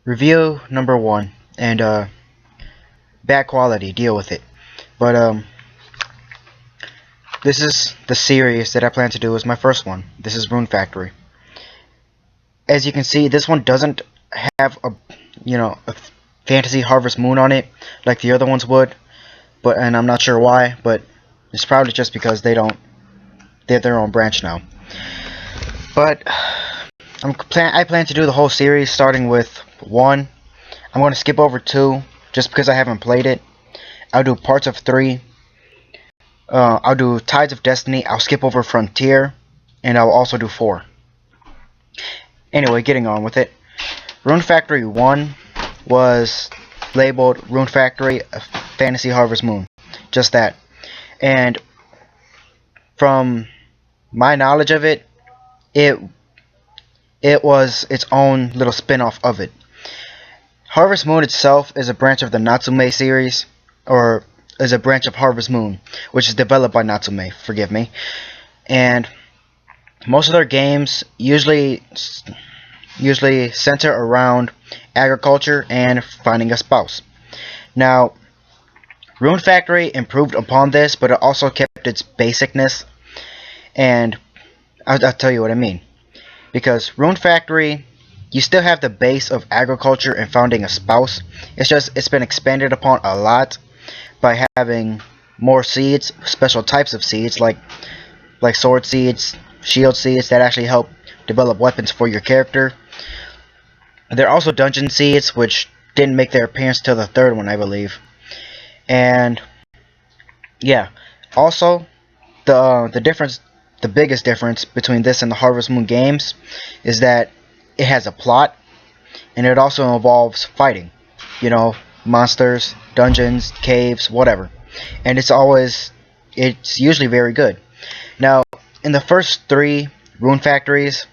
Review number one, and bad quality, deal with it. But this is the series that I plan to do as my first one. This is Rune Factory. As you can see, this one doesn't have a fantasy Harvest Moon on it like the other ones would, and I'm not sure why, but it's probably just because they have their own branch now. But I plan to do the whole series starting with 1. I'm going to skip over 2 just because I haven't played it. I'll do parts of 3. I'll do Tides of Destiny. I'll skip over Frontier, and I'll also do 4. Anyway, getting on with it. Rune Factory 1 was labeled Rune Factory Fantasy Harvest Moon. Just that. And from my knowledge of it, it was its own little spin-off of it. Harvest Moon itself is a branch of the Natsume series, or is a branch of Harvest Moon, which is developed by Natsume, forgive me. And most of their games usually center around agriculture and finding a spouse. Now, Rune Factory improved upon this, but it also kept its basicness, and I'll tell you what I mean. Because Rune Factory, you still have the base of agriculture and finding a spouse. It's been expanded upon a lot by having more seeds, special types of seeds like sword seeds, shield seeds that actually help develop weapons for your character. There are also dungeon seeds, which didn't make their appearance till the 3rd one, I believe. And yeah, also the biggest difference between this and the Harvest Moon games is that it has a plot, and it also involves fighting. Monsters, dungeons, caves, whatever. And it's usually very good. Now, in the first 3 Rune Factories,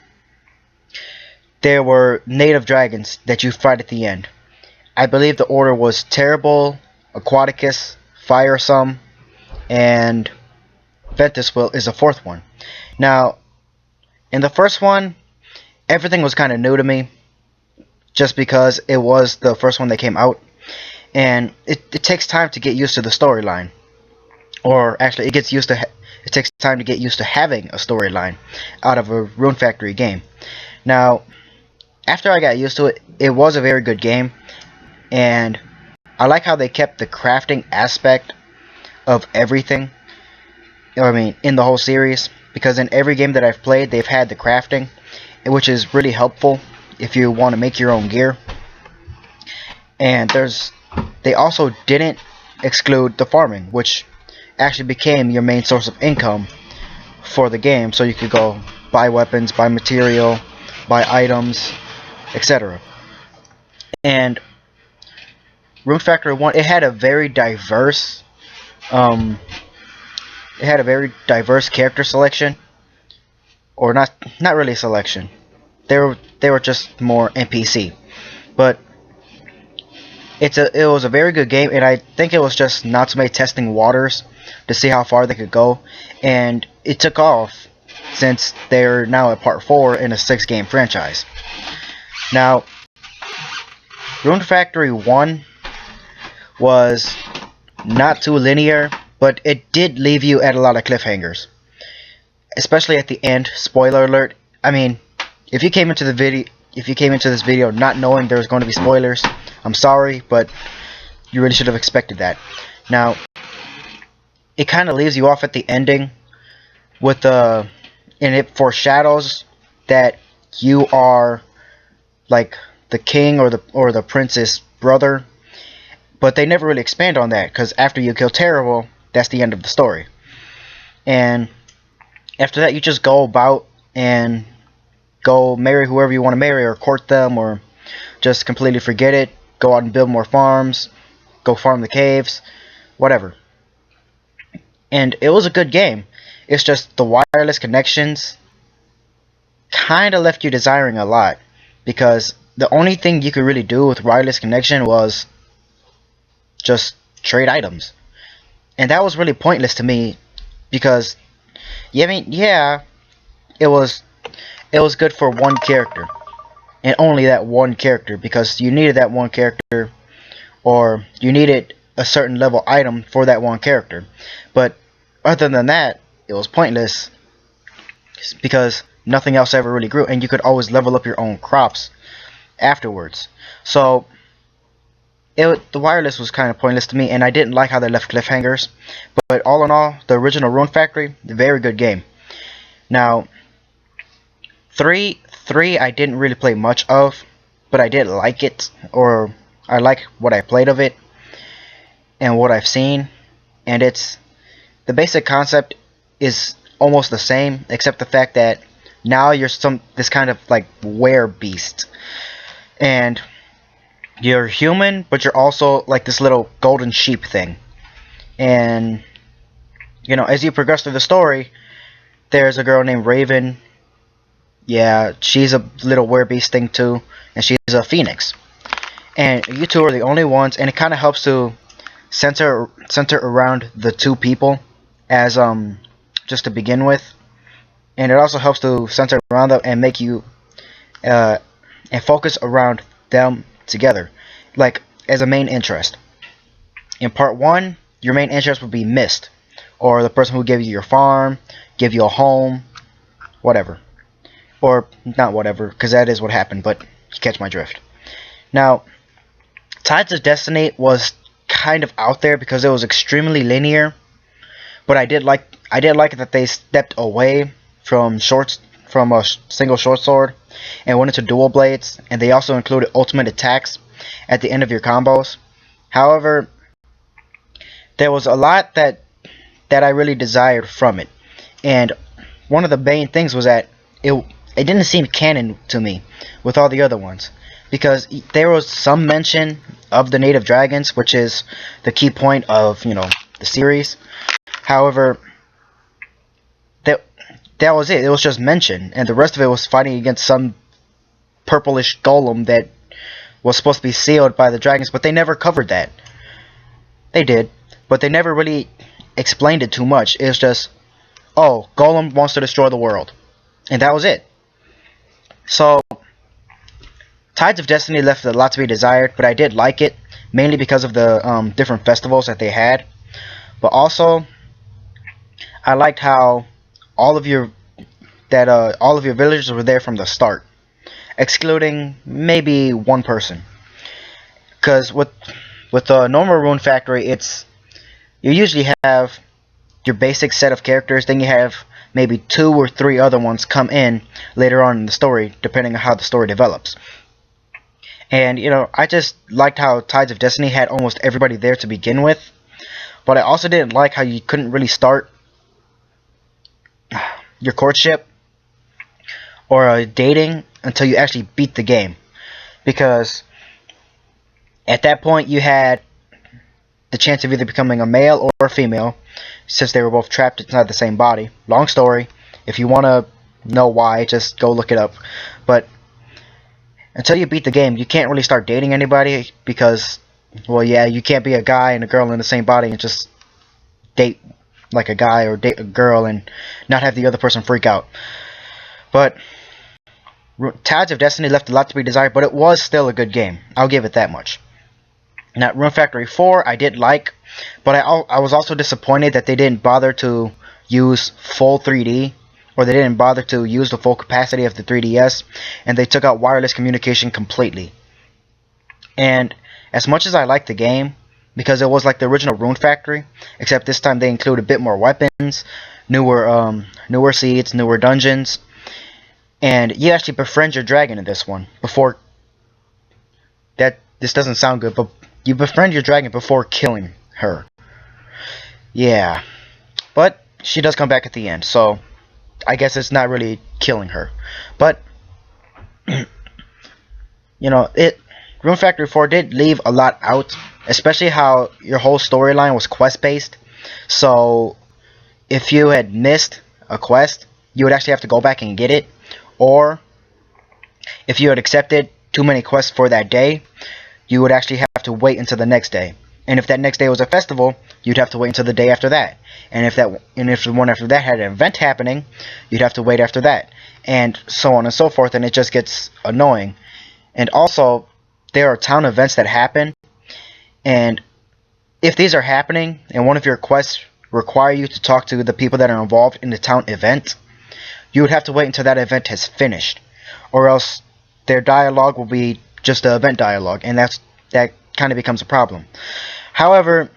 there were native dragons that you fight at the end. I believe the order was Terrible, Aquaticus, Firesome, and Ventuswill is the 4th one. Now, in the first one, everything was kind of new to me, just because it was the first one that came out, and it takes time to get used to the storyline. Or actually, it takes time to get used to having a storyline out of a Rune Factory game. Now, after I got used to it, it was a very good game, and I like how they kept the crafting aspect of everything. In the whole series, because in every game that I've played, they've had the crafting, which is really helpful if you want to make your own gear. And they also didn't exclude the farming, which actually became your main source of income for the game, so you could go buy weapons, buy material, buy items, etc. And Rune Factory 1, it had a very diverse character selection, or not really selection. They were just more NPC, but it was a very good game, and I think it was just Natsume testing waters to see how far they could go, and it took off since they're now at part 4 in a 6-game franchise. Now, Rune Factory 1 was not too linear, but it did leave you at a lot of cliffhangers, especially at the end. Spoiler alert. If you came into this video not knowing there was going to be spoilers, I'm sorry, but you really should have expected that. Now, it kind of leaves you off at the ending and it foreshadows that you are like the king or the prince's brother, but they never really expand on that, because after you kill Terrible, that's the end of the story. And after that, you just go about and go marry whoever you want to marry, or court them, or just completely forget it, go out and build more farms, go farm the caves, whatever. And it was a good game. It's just the wireless connections kind of left you desiring a lot, because the only thing you could really do with wireless connection was just trade items. And that was really pointless to me, because it was good for one character, and only that one character, because you needed that one character, or you needed a certain level item for that one character. But other than that, it was pointless because nothing else ever really grew, and you could always level up your own crops afterwards. So the wireless was kind of pointless to me, and I didn't like how they left cliffhangers. But all in all, the original Rune Factory, very good game. Now, three I didn't really play much of, but I did like it, or I like what I played of it and what I've seen. And the basic concept is almost the same, except the fact that now you're this kind of like were beast, and you're human, but you're also like this little golden sheep thing. And as you progress through the story, there's a girl named Raven. Yeah, she's a little werebeast thing too, and she's a phoenix. And you two are the only ones, and it kind of helps to center around the two people as just to begin with, and it also helps to center around them and make you and focus around them together, like as a main interest. In part 1, your main interest would be Mist, or the person who gave you your farm, give you a home, whatever. Or not whatever, because that is what happened, but you catch my drift. Now, Tides of Destiny was kind of out there because it was extremely linear, but I did like it that they stepped away from a single short sword and went into dual blades, and they also included ultimate attacks at the end of your combos. However, there was a lot that I really desired from it, and one of the main things was that it didn't seem canon to me with all the other ones, because there was some mention of the native dragons, which is the key point of the series. However, that was it. It was just mentioned, and the rest of it was fighting against some purplish golem that was supposed to be sealed by the dragons, but they never covered that. They did, but they never really explained it too much. It was just, oh, golem wants to destroy the world, and that was it. So, Tides of Destiny left a lot to be desired, but I did like it, mainly because of the different festivals that they had. But also, I liked how all of your villagers were there from the start, excluding maybe one person. Because with the normal Rune Factory, you usually have your basic set of characters, then you have maybe 2 or 3 other ones come in later on in the story, depending on how the story develops. And I just liked how Tides of Destiny had almost everybody there to begin with, but I also didn't like how you couldn't really start your courtship or dating until you actually beat the game, because at that point you had the chance of either becoming a male or a female, since they were both trapped inside the same body. Long story. If you want to know why, just go look it up. But until you beat the game, you can't really start dating anybody, because, well, yeah, you can't be a guy and a girl in the same body and just date like a guy or date a girl and not have the other person freak out. But Tides of Destiny left a lot to be desired, but it was still a good game. I'll give it that much. Now, Rune Factory 4 I did like, but I was also disappointed that they didn't bother to use full 3D, or they didn't bother to use the full capacity of the 3DS, and they took out wireless communication completely. And as much as I liked the game, because it was like the original Rune Factory, except this time they include a bit more weapons, newer seeds, newer dungeons, and you actually befriend your dragon in this one before. This doesn't sound good, but you befriend your dragon before killing her. Yeah, but she does come back at the end, so I guess it's not really killing her. But Rune Factory 4 did leave a lot out, especially how your whole storyline was quest based. So if you had missed a quest, you would actually have to go back and get it, or if you had accepted too many quests for that day, you would actually have to wait until the next day. And if that next day was a festival, you'd have to wait until the day after that. And if the one after that had an event happening, you'd have to wait after that. And so on and so forth, and it just gets annoying. And also, there are town events that happen, and if these are happening and one of your quests require you to talk to the people that are involved in the town event, you would have to wait until that event has finished, or else their dialogue will be just the event dialogue, and that kind of becomes a problem. However,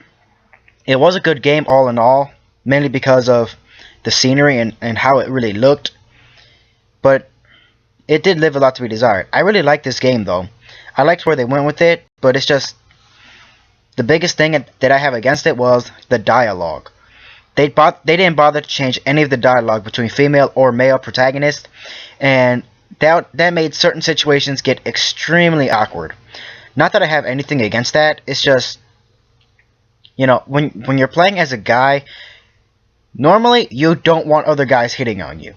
it was a good game all in all, mainly because of the scenery and how it really looked, but it did leave a lot to be desired. I really liked this game though. I liked where they went with it, but it's just the biggest thing that I have against it was the dialogue. They didn't bother to change any of the dialogue between female or male protagonists, and that made certain situations get extremely awkward. Not that I have anything against that. It's just, when you're playing as a guy, normally you don't want other guys hitting on you.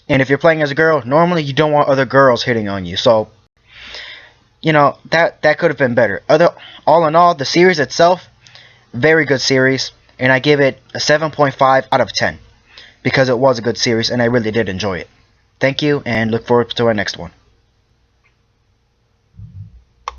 And if you're playing as a girl, normally you don't want other girls hitting on you. So, that could have been better. All in all, the series itself, very good series, and I give it a 7.5 out of 10 because it was a good series and I really did enjoy it. Thank you, and look forward to our next one.